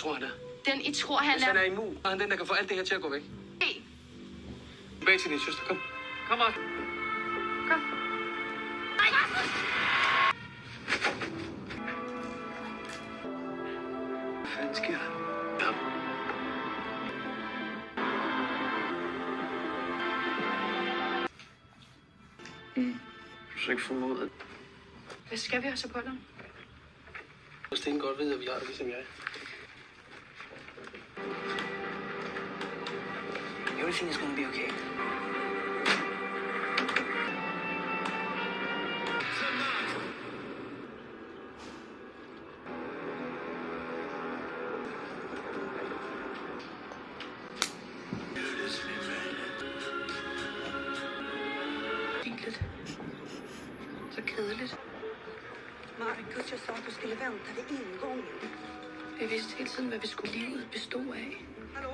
Tror han er. Den I tror, han Hvis han er immun, er han den, der kan få alt det her til at gå væk. Hey. Tilbage til din søster. Kom. Kom, Martin. Kom. Nej. Hvad fanden sker der? Ja. Du skal ikke formode. Hvad skal vi have så på dem? Sten godt ved, at vi har det ligesom jeg. Everything is gonna be okay. Fint. Så kedeligt. Marcus, jag sa att du skulle vänta vid ingången. Vi vidste hele tiden, hvad vi skulle livet bestå af. Hallå?